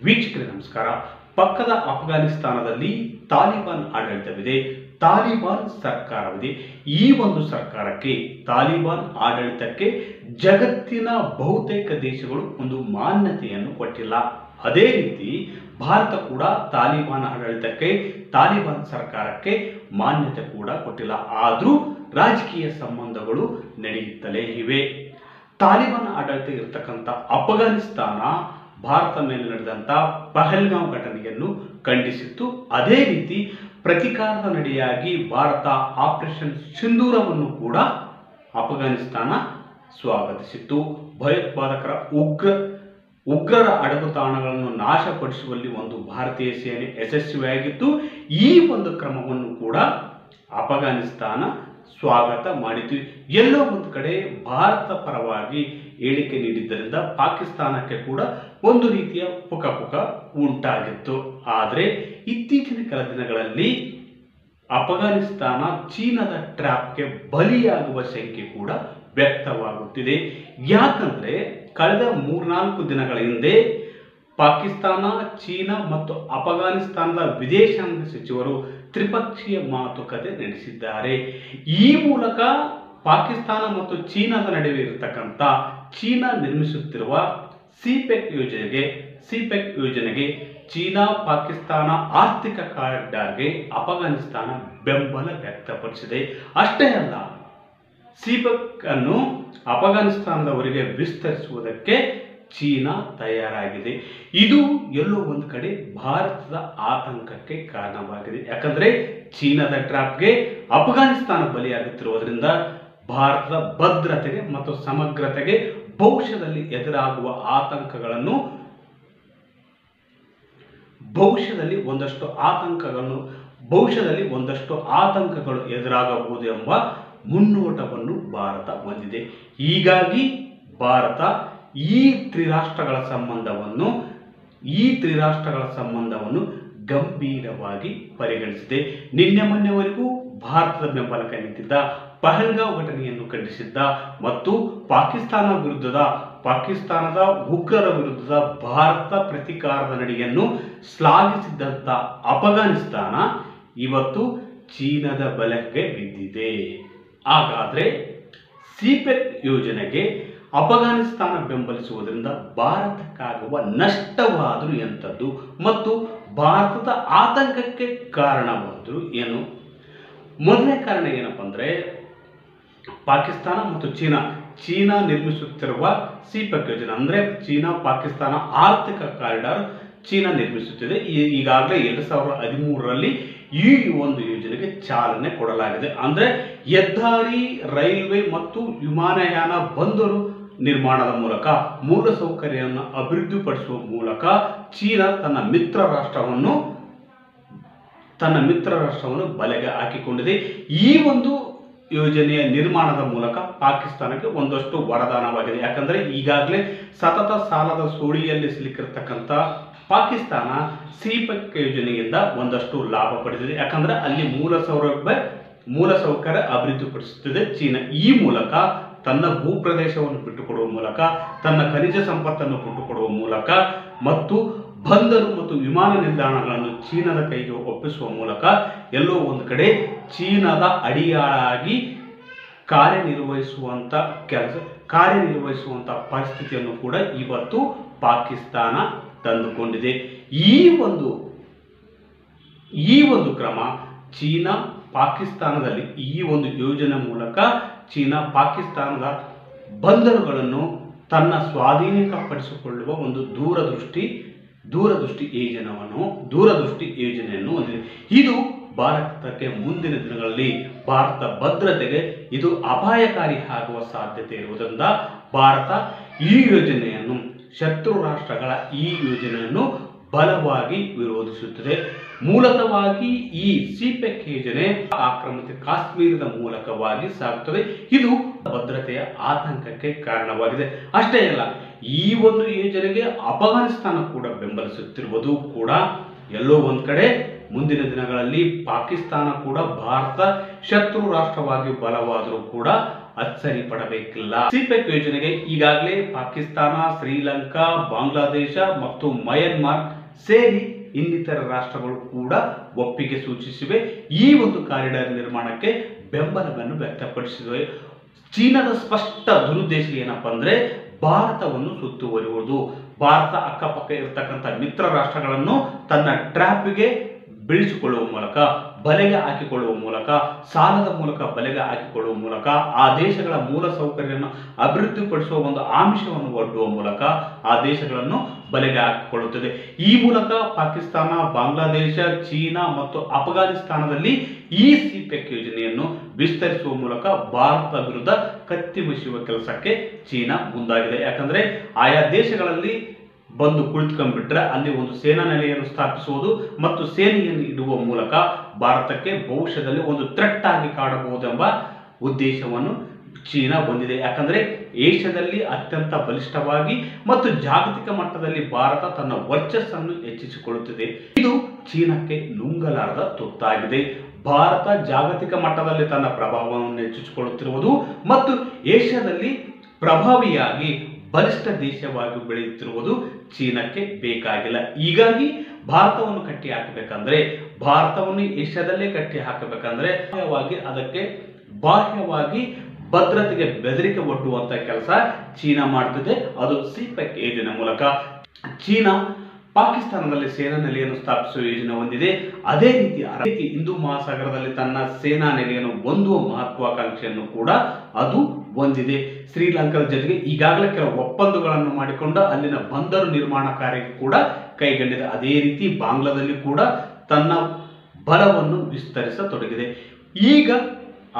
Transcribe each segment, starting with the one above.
ವೀಕ್ಷಕರೇ ನಮಸ್ಕಾರ. ಪಕ್ಕದ ಅಫ್ಘಾನಿಸ್ತಾನದಲ್ಲಿ ತಾಲಿಬಾನ್ ಆಡಳಿತವಿದೆ, ತಾಲಿಬಾನ್ ಸರ್ಕಾರವಿದೆ. ಈ ಒಂದು ಸರ್ಕಾರಕ್ಕೆ, ತಾಲಿಬಾನ್ ಆಡಳಿತಕ್ಕೆ ಜಗತ್ತಿನ ಬಹುತೇಕ ದೇಶಗಳು ಒಂದು ಮಾನ್ಯತೆಯನ್ನು ಕೊಟ್ಟಿಲ್ಲ. ಅದೇ ರೀತಿ ಭಾರತ ಕೂಡ ತಾಲಿಬಾನ್ ಆಡಳಿತಕ್ಕೆ, ತಾಲಿಬಾನ್ ಸರ್ಕಾರಕ್ಕೆ ಮಾನ್ಯತೆ ಕೂಡ ಕೊಟ್ಟಿಲ್ಲ. ಆದರೂ ರಾಜಕೀಯ ಸಂಬಂಧಗಳು ನಡೆಯುತ್ತಲೇ ಇವೆ. ತಾಲಿಬಾನ್ ಆಡಳಿತ ಇರತಕ್ಕಂಥ ಅಫ್ಘಾನಿಸ್ತಾನ ಭಾರತ ಮೇಲೆ ನಡೆದಂಥ ಪಹಲ್ಗಾಮ್ ಘಟನೆಯನ್ನು ಖಂಡಿಸಿತ್ತು. ಅದೇ ರೀತಿ ಪ್ರತಿಕಾರದ ನಡೆಯಾಗಿ ಭಾರತ ಆಪರೇಷನ್ ಸಿಂಧೂರವನ್ನು ಕೂಡ ಅಫ್ಘಾನಿಸ್ತಾನ ಸ್ವಾಗತಿಸಿತ್ತು. ಭಯೋತ್ಪಾದಕರ ಉಗ್ರರ ಅಡಗುತಾಣಗಳನ್ನು ನಾಶಪಡಿಸುವಲ್ಲಿ ಒಂದು ಭಾರತೀಯ ಸೇನೆ ಯಶಸ್ವಿಯಾಗಿತ್ತು. ಈ ಒಂದು ಕ್ರಮವನ್ನು ಕೂಡ ಅಫ್ಘಾನಿಸ್ತಾನ ಸ್ವಾಗತ ಮಾಡಿತು. ಎಲ್ಲೋ ಒಂದು ಕಡೆ ಭಾರತ ಪರವಾಗಿ ಹೇಳಿಕೆ ನೀಡಿದ್ದರಿಂದ ಪಾಕಿಸ್ತಾನಕ್ಕೆ ಕೂಡ ಒಂದು ರೀತಿಯ ಪುಕ ಉಂಟಾಗಿತ್ತು. ಆದರೆ ಇತ್ತೀಚಿನ ಕೆಲ ದಿನಗಳಲ್ಲಿ ಅಫ್ಘಾನಿಸ್ತಾನ ಚೀನಾದ ಟ್ರ್ಯಾಪ್ಗೆ ಬಲಿಯಾಗುವ ಸಂಖ್ಯೆ ಕೂಡ ವ್ಯಕ್ತವಾಗುತ್ತಿದೆ. ಯಾಕಂದ್ರೆ ಕಳೆದ 3-4 ದಿನಗಳ ಹಿಂದೆ ಪಾಕಿಸ್ತಾನ, ಚೀನಾ ಮತ್ತು ಅಫ್ಘಾನಿಸ್ತಾನದ ವಿದೇಶಾಂಗ ಸಚಿವರು ತ್ರಿಪಕ್ಷೀಯ ಮಾತುಕತೆ ನಡೆಸಿದ್ದಾರೆ. ಈ ಮೂಲಕ ಪಾಕಿಸ್ತಾನ ಮತ್ತು ಚೀನಾದ ನಡುವೆ ಇರತಕ್ಕಂಥ ಚೀನಾ ನಿರ್ಮಿಸುತ್ತಿರುವ ಸಿಪೆಕ್ ಯೋಜನೆಗೆ ಚೀನಾ ಪಾಕಿಸ್ತಾನ ಆರ್ಥಿಕ ಕಾರಿಡಾರ್ಗೆ ಅಫ್ಘಾನಿಸ್ತಾನ ಬೆಂಬಲ ವ್ಯಕ್ತಪಡಿಸಿದೆ. ಅಷ್ಟೇ ಅಲ್ಲ, ಸಿಪೆಕ್ ಅನ್ನು ಅಫ್ಘಾನಿಸ್ತಾನದವರೆಗೆ ವಿಸ್ತರಿಸುವುದಕ್ಕೆ ಚೀನಾ ತಯಾರಾಗಿದೆ. ಇದು ಎಲ್ಲೋ ಒಂದು ಕಡೆ ಭಾರತದ ಆತಂಕಕ್ಕೆ ಕಾರಣವಾಗಿದೆ. ಯಾಕಂದ್ರೆ ಚೀನಾದ ಟ್ರ್ಯಾಪ್ಗೆ ಅಫ್ಘಾನಿಸ್ತಾನ ಬಲಿಯಾಗುತ್ತಿರುವುದರಿಂದ ಭಾರತದ ಭದ್ರತೆಗೆ ಮತ್ತು ಸಮಗ್ರತೆಗೆ ಭವಿಷ್ಯದಲ್ಲಿ ಎದುರಾಗುವ ಆತಂಕಗಳನ್ನು ಭವಿಷ್ಯದಲ್ಲಿ ಒಂದಷ್ಟು ಆತಂಕಗಳು ಎದುರಾಗಬಹುದು ಎಂಬ ಮುನ್ನೋಟವನ್ನು ಭಾರತ ಹೊಂದಿದೆ. ಹೀಗಾಗಿ ಭಾರತ ಈ ತ್ರಿರಾಷ್ಟ್ರಗಳ ಸಂಬಂಧವನ್ನು ಗಂಭೀರವಾಗಿ ಪರಿಗಣಿಸಿದೆ. ನಿನ್ನೆ ಮೊನ್ನೆವರೆಗೂ ಭಾರತದ ಬೆಂಬಲಕ್ಕೆ ನಿಂತಿದ್ದ, ಪಹಲ್ಗಾಮ್ ಘಟನೆಯನ್ನು ಖಂಡಿಸಿದ್ದ ಮತ್ತು ಪಾಕಿಸ್ತಾನದ ಉಗ್ರರ ವಿರುದ್ಧದ ಭಾರತ ಪ್ರತಿಕಾರದ ನಡೆಯನ್ನು ಶ್ಲಾಘಿಸಿದ್ದಂಥ ಅಫ್ಘಾನಿಸ್ತಾನ ಇವತ್ತು ಚೀನಾದ ಬಲೆಗೆ ಬಿದ್ದಿದೆ. ಹಾಗಾದ್ರೆ ಸಿಪೆಕ್ ಯೋಜನೆಗೆ ಅಫ್ಘಾನಿಸ್ತಾನ ಬೆಂಬಲಿಸುವುದರಿಂದ ಭಾರತಕ್ಕಾಗುವ ನಷ್ಟವಾದರೂ ಎಂಥದ್ದು ಮತ್ತು ಭಾರತದ ಆತಂಕಕ್ಕೆ ಕಾರಣವಾದರೂ ಏನು? ಮೊದಲನೇ ಕಾರಣ ಏನಪ್ಪ ಅಂದರೆ, ಪಾಕಿಸ್ತಾನ ಮತ್ತು ಚೀನಾ ನಿರ್ಮಿಸುತ್ತಿರುವ ಸಿಪೆಕ್ ಯೋಜನೆ ಅಂದರೆ ಚೀನಾ ಪಾಕಿಸ್ತಾನ ಆರ್ಥಿಕ ಕಾರಿಡಾರ್ ಚೀನಾ ನಿರ್ಮಿಸುತ್ತಿದೆ. ಈಗಾಗಲೇ 2013ರಲ್ಲಿ ಈ ಒಂದು ಯೋಜನೆಗೆ ಚಾಲನೆ ಕೊಡಲಾಗಿದೆ. ಅಂದರೆ ಹೆದ್ದಾರಿ, ರೈಲ್ವೆ ಮತ್ತು ವಿಮಾನಯಾನ, ಬಂದರು ನಿರ್ಮಾಣದ ಮೂಲಕ ಮೂಲಸೌಕರ್ಯವನ್ನು ಅಭಿವೃದ್ಧಿಪಡಿಸುವ ಮೂಲಕ ಚೀನಾ ತನ್ನ ಮಿತ್ರ ರಾಷ್ಟ್ರವನ್ನು ಬಲೆಗೆ ಹಾಕಿಕೊಂಡಿದೆ. ಈ ಒಂದು ಯೋಜನೆಯ ನಿರ್ಮಾಣದ ಮೂಲಕ ಪಾಕಿಸ್ತಾನಕ್ಕೆ ಒಂದಷ್ಟು ವರದಾನವಾಗಿದೆ. ಯಾಕಂದರೆ ಈಗಾಗಲೇ ಸತತ ಸಾಲದ ಸುಳಿಯಲ್ಲಿ ಸಿಲುಕಿರತಕ್ಕಂಥ ಪಾಕಿಸ್ತಾನ ಸಿಪೆಕ್ ಯೋಜನೆಯಿಂದ ಒಂದಷ್ಟು ಲಾಭ ಪಡೆದಿದೆ. ಯಾಕಂದರೆ ಅಲ್ಲಿ ಮೂಲಸೌಕರ್ಯ ಅಭಿವೃದ್ಧಿಪಡಿಸುತ್ತಿದೆ ಚೀನಾ. ಈ ಮೂಲಕ ತನ್ನ ಭೂಪ್ರದೇಶವನ್ನು ಬಿಟ್ಟುಕೊಡುವ ಮೂಲಕ, ತನ್ನ ಖನಿಜ ಸಂಪತ್ತನ್ನು ಬಿಟ್ಟುಕೊಡುವ ಮೂಲಕ ಮತ್ತು ಬಂದರು ಮತ್ತು ವಿಮಾನ ನಿಲ್ದಾಣಗಳನ್ನು ಚೀನಾದ ಕೈಗೆ ಒಪ್ಪಿಸುವ ಮೂಲಕ ಎಲ್ಲೋ ಒಂದು ಕಡೆ ಚೀನಾದ ಅಡಿಯಾಳಾಗಿ ಕಾರ್ಯನಿರ್ವಹಿಸುವಂಥ ಪರಿಸ್ಥಿತಿಯನ್ನು ಕೂಡ ಇವತ್ತು ಪಾಕಿಸ್ತಾನ ತಂದುಕೊಂಡಿದೆ. ಈ ಒಂದು ಕ್ರಮ ಚೀನಾ ಪಾಕಿಸ್ತಾನದಲ್ಲಿ ಈ ಒಂದು ಯೋಜನೆ ಮೂಲಕ ಚೀನಾ ಪಾಕಿಸ್ತಾನದ ಬಂದರುಗಳನ್ನು ತನ್ನ ಸ್ವಾಧೀನಪಡಿಸಿಕೊಳ್ಳುವ ಒಂದು ದೂರದೃಷ್ಟಿ ಯೋಜನೆಯನ್ನು ಹೊಂದಿದೆ. ಇದು ಭಾರತಕ್ಕೆ ಮುಂದಿನ ದಿನಗಳಲ್ಲಿ ಭಾರತ ಭದ್ರತೆಗೆ ಇದು ಅಪಾಯಕಾರಿ ಆಗುವ ಸಾಧ್ಯತೆ ಇರುವುದರಿಂದ ಭಾರತ ಈ ಯೋಜನೆಯನ್ನು, ಶತ್ರು ರಾಷ್ಟ್ರಗಳ ಈ ಯೋಜನೆಯನ್ನು ಬಲವಾಗಿ ವಿರೋಧಿಸುತ್ತದೆ. ಮೂಲತಃವಾಗಿ ಈ ಸಿಪೆಕ್ ಯೋಜನೆ ಆಕ್ರಮಿತ ಕಾಶ್ಮೀರದ ಮೂಲಕವಾಗಿ ಸಾಗುತ್ತದೆ. ಇದು ಭದ್ರತೆಯ ಆತಂಕಕ್ಕೆ ಕಾರಣವಾಗಿದೆ. ಅಷ್ಟೇ ಅಲ್ಲ, ಈ ಒಂದು ಯೋಜನೆಗೆ ಅಫ್ಘಾನಿಸ್ತಾನ ಕೂಡ ಬೆಂಬಲಿಸುತ್ತಿರುವುದು ಕೂಡ ಎಲ್ಲೋ ಒಂದು ಕಡೆ ಮುಂದಿನ ದಿನಗಳಲ್ಲಿ ಪಾಕಿಸ್ತಾನ ಕೂಡ ಭಾರತ ಶತ್ರು ರಾಷ್ಟ್ರವಾಗಿ ಬಲವಾದರೂ ಕೂಡ ಅಚ್ಚರಿ ಪಡಬೇಕಿಲ್ಲ. ಸಿಪೆಕ್ ಯೋಜನೆಗೆ ಈಗಾಗಲೇ ಪಾಕಿಸ್ತಾನ, ಶ್ರೀಲಂಕಾ, ಬಾಂಗ್ಲಾದೇಶ ಮತ್ತು ಮಯನ್ಮಾರ್ ಸೇರಿ ಇನ್ನಿತರ ರಾಷ್ಟ್ರಗಳು ಕೂಡ ಒಪ್ಪಿಗೆ ಸೂಚಿಸಿವೆ. ಈ ಒಂದು ಕಾರಿಡಾರ್ ನಿರ್ಮಾಣಕ್ಕೆ ಬೆಂಬಲವನ್ನು ವ್ಯಕ್ತಪಡಿಸಿವೆ. ಚೀನಾದ ಸ್ಪಷ್ಟ ದುರುದ್ದೇಶ ಏನಪ್ಪಾ ಅಂದ್ರೆ ಭಾರತವನ್ನು ಸುತ್ತುವರಿಯುವುದು. ಭಾರತ ಅಕ್ಕಪಕ್ಕ ಇರತಕ್ಕಂಥ ಮಿತ್ರ ರಾಷ್ಟ್ರಗಳನ್ನು ತನ್ನ ಟ್ರ್ಯಾಪ್ಗೆ ಬೀಳಿಸಿಕೊಳ್ಳುವ ಮೂಲಕ, ಬಲೆಗೆ ಹಾಕಿಕೊಳ್ಳುವ ಮೂಲಕ, ಸಾಲದ ಮೂಲಕ ಬಲೆಗೆ ಹಾಕಿಕೊಳ್ಳುವ ಮೂಲಕ, ಆ ದೇಶಗಳ ಮೂಲ ಸೌಕರ್ಯವನ್ನು ಅಭಿವೃದ್ಧಿಪಡಿಸುವ ಒಂದು ಆಮಿಷವನ್ನು ಒಡ್ಡುವ ಮೂಲಕ ಆ ದೇಶಗಳನ್ನು ಬಲೆಗೆ ಹಾಕಿಕೊಳ್ಳುತ್ತದೆ. ಈ ಮೂಲಕ ಪಾಕಿಸ್ತಾನ, ಬಾಂಗ್ಲಾದೇಶ, ಚೀನಾ ಮತ್ತು ಅಫ್ಘಾನಿಸ್ತಾನದಲ್ಲಿ ಈ ಸಿಪೆಕ್ ಯೋಜನೆಯನ್ನು ವಿಸ್ತರಿಸುವ ಮೂಲಕ ಭಾರತ ವಿರುದ್ಧ ಕತ್ತಿ ಮುಸುವ ಕೆಲಸಕ್ಕೆ ಚೀನಾ ಮುಂದಾಗಿದೆ. ಯಾಕಂದ್ರೆ ಆಯಾ ದೇಶಗಳಲ್ಲಿ ಬಂದು ಕುಳಿತುಕೊಂಡ್ಬಿಟ್ರೆ ಅಲ್ಲಿ ಒಂದು ಸೇನಾ ನೆಲೆಯನ್ನು ಸ್ಥಾಪಿಸುವುದು ಮತ್ತು ಸೇನೆಯನ್ನು ಇಡುವ ಮೂಲಕ ಭಾರತಕ್ಕೆ ಭವಿಷ್ಯದಲ್ಲಿ ಒಂದು ಥ್ರೆಟ್ ಆಗಿ ಕಾಡಬಹುದೆಂಬ ಉದ್ದೇಶವನ್ನು ಚೀನಾ ಹೊಂದಿದೆ. ಯಾಕಂದ್ರೆ ಏಷ್ಯಾದಲ್ಲಿ ಅತ್ಯಂತ ಬಲಿಷ್ಠವಾಗಿ ಮತ್ತು ಜಾಗತಿಕ ಮಟ್ಟದಲ್ಲಿ ಭಾರತ ತನ್ನ ವರ್ಚಸ್ಸನ್ನು ಹೆಚ್ಚಿಸಿಕೊಳ್ಳುತ್ತಿದೆ. ಇದು ಚೀನಾಕ್ಕೆ ನುಂಗಲಾರದ ತುತ್ತಾಗಿದೆ. ಭಾರತ ಜಾಗತಿಕ ಮಟ್ಟದಲ್ಲಿ ತನ್ನ ಪ್ರಭಾವವನ್ನು ಹೆಚ್ಚಿಸಿಕೊಳ್ಳುತ್ತಿರುವುದು ಮತ್ತು ಏಷ್ಯಾದಲ್ಲಿ ಪ್ರಭಾವಿಯಾಗಿ ಬಲಿಷ್ಠ ದೇಶವಾಗಿ ಬೆಳೆಯುತ್ತಿರುವುದು ಚೀನಾಕ್ಕೆ ಬೇಕಾಗಿಲ್ಲ. ಹೀಗಾಗಿ ಭಾರತವನ್ನು ಕಟ್ಟಿ ಹಾಕಬೇಕಂದ್ರೆ, ಭಾರತವನ್ನು ಏಷ್ಯಾದಲ್ಲೇ ಕಟ್ಟಿ ಹಾಕಬೇಕಂದ್ರೆ ಅದಕ್ಕೆ ಬಾಹ್ಯವಾಗಿ ಭದ್ರತೆಗೆ ಬೆದರಿಕೆ ಒಡ್ಡುವಂತ ಕೆಲಸ ಚೀನಾ ಮಾಡುತ್ತಿದೆ. ಅದು ಸಿಪೆಕ್ ಯೋಜನೆ ಮೂಲಕ. ಚೀನಾ ಪಾಕಿಸ್ತಾನದಲ್ಲಿ ಸೇನಾ ನೆಲೆಯನ್ನು ಸ್ಥಾಪಿಸುವ ಯೋಜನೆ ಹೊಂದಿದೆ. ಅದೇ ರೀತಿ ಹಿಂದೂ ಮಹಾಸಾಗರದಲ್ಲಿ ತನ್ನ ಸೇನಾ ನೆಲೆಯನ್ನು ಹೊಂದುವ ಮಹತ್ವಾಕಾಂಕ್ಷೆಯನ್ನು ಕೂಡ ಅದು ಹೊಂದಿದೆ. ಶ್ರೀಲಂಕಾದ ಜೊತೆಗೆ ಈಗಾಗಲೇ ಕೆಲವು ಒಪ್ಪಂದಗಳನ್ನು ಮಾಡಿಕೊಂಡು ಅಲ್ಲಿನ ಬಂದರು ನಿರ್ಮಾಣ ಕಾರ್ಯ ಕೂಡ ಕೈಗೊಂಡಿದೆ. ಅದೇ ರೀತಿ ಬಾಂಗ್ಲಾದಲ್ಲಿ ಕೂಡ ತನ್ನ ಬಲವನ್ನು ವಿಸ್ತರಿಸತೊಡಗಿದೆ. ಈಗ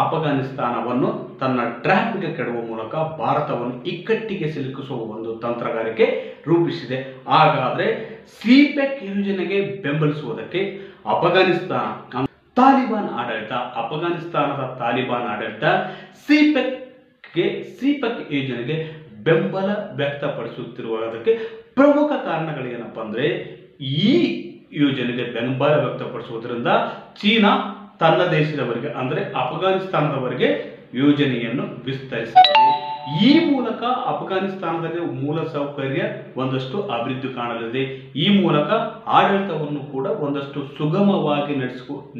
ಅಫ್ಘಾನಿಸ್ತಾನವನ್ನು ತನ್ನ ಟ್ರ್ಯಾಪ್ಗೆ ಕೆಡುವ ಮೂಲಕ ಭಾರತವನ್ನು ಇಕ್ಕಟ್ಟಿಗೆ ಸಿಲುಕಿಸುವ ಒಂದು ತಂತ್ರಗಾರಿಕೆ ರೂಪಿಸಿದೆ. ಹಾಗಾದ್ರೆ ಸಿಪೆಕ್ ಯೋಜನೆಗೆ ಬೆಂಬಲಿಸುವುದಕ್ಕೆ ಅಫ್ಘಾನಿಸ್ತಾನ ಅಫ್ಘಾನಿಸ್ತಾನದ ತಾಲಿಬಾನ್ ಆಡಳಿತ ಸಿಪೆಕ್ ಯೋಜನೆಗೆ ಬೆಂಬಲ ವ್ಯಕ್ತಪಡಿಸುತ್ತಿರುವುದಕ್ಕೆ ಪ್ರಮುಖ ಕಾರಣಗಳೇನಪ್ಪ ಅಂದ್ರೆ, ಈ ಯೋಜನೆಗೆ ಬೆಂಬಲ ವ್ಯಕ್ತಪಡಿಸುವುದರಿಂದ ಚೀನಾ ತನ್ನ ದೇಶದವರಿಗೆ ಅಂದ್ರೆ ಅಫ್ಘಾನಿಸ್ತಾನದವರೆಗೆ ಯೋಜನೆಯನ್ನು ವಿಸ್ತರಿಸಿದೆ. ಈ ಮೂಲಕ ಅಫ್ಘಾನಿಸ್ತಾನದಲ್ಲಿ ಮೂಲ ಸೌಕರ್ಯ ಒಂದಷ್ಟು ಅಭಿವೃದ್ಧಿ ಕಾಣಲಿದೆ. ಈ ಮೂಲಕ ಆಡಳಿತವನ್ನು ಕೂಡ ಒಂದಷ್ಟು ಸುಗಮವಾಗಿ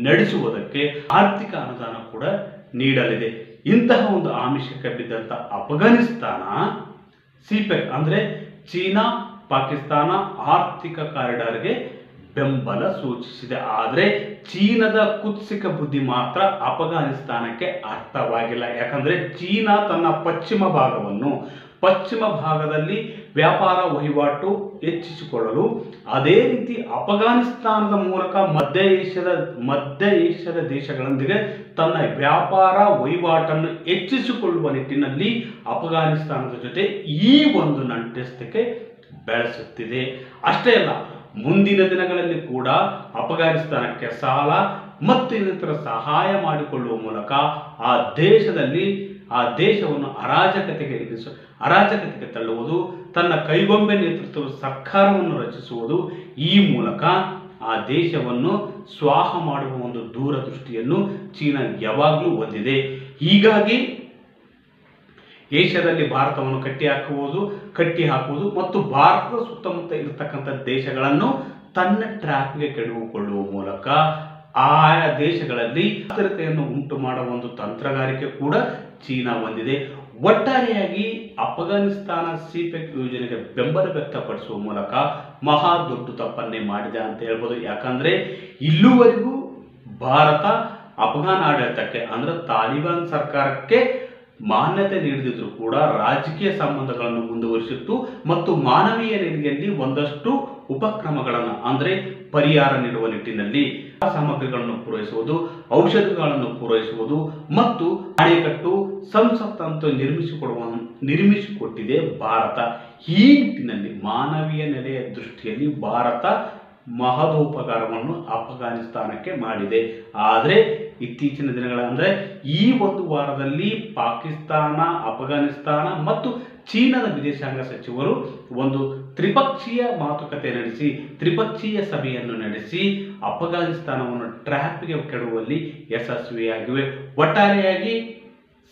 ನಡೆಸುವುದಕ್ಕೆ ಆರ್ಥಿಕ ಅನುದಾನ ಕೂಡ ನೀಡಲಿದೆ. ಇಂತಹ ಒಂದು ಆಮಿಷಕ್ಕೆ ಬಿದ್ದಂತ ಅಫ್ಘಾನಿಸ್ತಾನ ಸಿಪೆಕ್ ಅಂದ್ರೆ ಚೀನಾ ಪಾಕಿಸ್ತಾನ ಆರ್ಥಿಕ ಕಾರಿಡಾರ್ಗೆ ಬೆಂಬಲ ಸೂಚಿಸಿದೆ. ಆದರೆ ಚೀನಾದ ಕುತ್ಸಿಕ ಬುದ್ಧಿ ಮಾತ್ರ ಅಫ್ಘಾನಿಸ್ತಾನಕ್ಕೆ ಅರ್ಥವಾಗಿಲ್ಲ. ಯಾಕಂದ್ರೆ ಚೀನಾ ತನ್ನ ಪಶ್ಚಿಮ ಭಾಗದಲ್ಲಿ ವ್ಯಾಪಾರ ವಹಿವಾಟು ಹೆಚ್ಚಿಸಿಕೊಳ್ಳಲು, ಅದೇ ರೀತಿ ಅಫ್ಘಾನಿಸ್ತಾನದ ಮೂಲಕ ಮಧ್ಯ ಏಷ್ಯಾದ ದೇಶಗಳೊಂದಿಗೆ ತನ್ನ ವ್ಯಾಪಾರ ವಹಿವಾಟನ್ನು ಹೆಚ್ಚಿಸಿಕೊಳ್ಳುವ ನಿಟ್ಟಿನಲ್ಲಿ ಅಫ್ಘಾನಿಸ್ತಾನದ ಜೊತೆ ಈ ಒಂದು ನಂಟಸ್ತಿಕೆ ಬೆಳೆಸುತ್ತಿದೆ. ಅಷ್ಟೇ ಅಲ್ಲ, ಮುಂದಿನ ದಿನಗಳಲ್ಲಿ ಕೂಡ ಅಫ್ಘಾನಿಸ್ತಾನಕ್ಕೆ ಸಾಲ ಮತ್ತು ಇನ್ನಿತರ ಸಹಾಯ ಮಾಡಿಕೊಳ್ಳುವ ಮೂಲಕ ಆ ದೇಶವನ್ನು ಅರಾಜಕತೆಗೆ ತಳ್ಳುವುದು, ತನ್ನ ಕೈಗೊಂಬೆ ನೇತೃತ್ವದ ಸರ್ಕಾರವನ್ನು ರಚಿಸುವುದು, ಈ ಮೂಲಕ ಆ ದೇಶವನ್ನು ಸ್ವಾಹ ಮಾಡುವ ಒಂದು ದೂರದೃಷ್ಟಿಯನ್ನು ಚೀನಾ ಯಾವಾಗಲೂ ಹೊಂದಿದೆ. ಹೀಗಾಗಿ ಏಷ್ಯಾದಲ್ಲಿ ಭಾರತವನ್ನು ಕಟ್ಟಿ ಹಾಕುವುದು ಮತ್ತು ಭಾರತದ ಸುತ್ತಮುತ್ತ ಇರತಕ್ಕಂಥ ದೇಶಗಳನ್ನು ತನ್ನ ಟ್ರ್ಯಾಪ್ಗೆ ಕೆಡವಿಕೊಳ್ಳುವ ಮೂಲಕ ಆಯಾ ದೇಶಗಳಲ್ಲಿ ಅಸ್ಥಿರತೆಯನ್ನು ಉಂಟು ಮಾಡುವ ಒಂದು ತಂತ್ರಗಾರಿಕೆ ಕೂಡ ಚೀನಾ ಹೊಂದಿದೆ. ಒಟ್ಟಾರೆಯಾಗಿ ಅಫ್ಘಾನಿಸ್ತಾನ ಸಿಪೆಕ್ ಯೋಜನೆಗೆ ಬೆಂಬಲ ವ್ಯಕ್ತಪಡಿಸುವ ಮೂಲಕ ಮಹಾ ದೊಡ್ಡ ತಪ್ಪನ್ನೇ ಮಾಡಿದೆ ಅಂತ ಹೇಳ್ಬೋದು. ಯಾಕಂದ್ರೆ ಇಲ್ಲಿವರೆಗೂ ಭಾರತ ಅಫ್ಘಾನ್ ಆಡಳಿತಕ್ಕೆ ಅಂದ್ರೆ ತಾಲಿಬಾನ್ ಸರ್ಕಾರಕ್ಕೆ ಮಾನ್ಯತೆ ನೀಡದಿದ್ರು ಕೂಡ ರಾಜಕೀಯ ಸಂಬಂಧಗಳನ್ನು ಮುಂದುವರಿಸಿತ್ತು ಮತ್ತು ಮಾನವೀಯ ನೆಲೆಯಲ್ಲಿ ಒಂದಷ್ಟು ಉಪಕ್ರಮಗಳನ್ನು ಅಂದ್ರೆ ಪರಿಹಾರ ನೀಡುವ ನಿಟ್ಟಿನಲ್ಲಿ ಸಾಮಗ್ರಿಗಳನ್ನು ಪೂರೈಸುವುದು, ಔಷಧಿಗಳನ್ನು ಪೂರೈಸುವುದು ಮತ್ತು ಅಣೆಕಟ್ಟು ಸಂಸತ್ತಂತೂ ನಿರ್ಮಿಸಿಕೊಟ್ಟಿದೆ ಭಾರತ. ಈ ನಿಟ್ಟಿನಲ್ಲಿ ಮಾನವೀಯ ನೆಲೆಯ ದೃಷ್ಟಿಯಲ್ಲಿ ಭಾರತ ಮಹದೋಪಕಾರವನ್ನು ಅಫ್ಘಾನಿಸ್ತಾನಕ್ಕೆ ಮಾಡಿದೆ. ಆದರೆ ಇತ್ತೀಚಿನ ದಿನಗಳ ಅಂದ್ರೆ ಈ ಒಂದು ವಾರದಲ್ಲಿ ಪಾಕಿಸ್ತಾನ, ಅಫ್ಘಾನಿಸ್ತಾನ ಮತ್ತು ಚೀನಾದ ವಿದೇಶಾಂಗ ಸಚಿವರು ಒಂದು ತ್ರಿಪಕ್ಷೀಯ ಮಾತುಕತೆ ನಡೆಸಿ, ತ್ರಿಪಕ್ಷೀಯ ಸಭೆಯನ್ನು ನಡೆಸಿ ಅಫ್ಘಾನಿಸ್ತಾನವನ್ನು ಟ್ರ್ಯಾಪ್ಗೆ ಕೆಡುವಲ್ಲಿ ಯಶಸ್ವಿಯಾಗಿವೆ. ಒಟ್ಟಾರೆಯಾಗಿ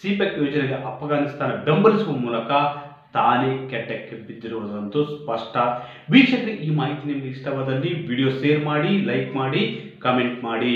ಸಿಪೆಕ್ ಯೋಜನೆಗೆ ಅಫ್ಘಾನಿಸ್ತಾನ ಬೆಂಬಲಿಸುವ ಮೂಲಕ ತಾನೇ ಕೆಟ್ಟಕ್ಕೆ ಬಿದ್ದಿರುವುದಂತೂ ಸ್ಪಷ್ಟ. ವೀಕ್ಷಕರಿಗೆ ಈ ಮಾಹಿತಿ ನಿಮಗೆ ಇಷ್ಟವಾದಲ್ಲಿ ವಿಡಿಯೋ ಶೇರ್ ಮಾಡಿ, ಲೈಕ್ ಮಾಡಿ, ಕಮೆಂಟ್ ಮಾಡಿ.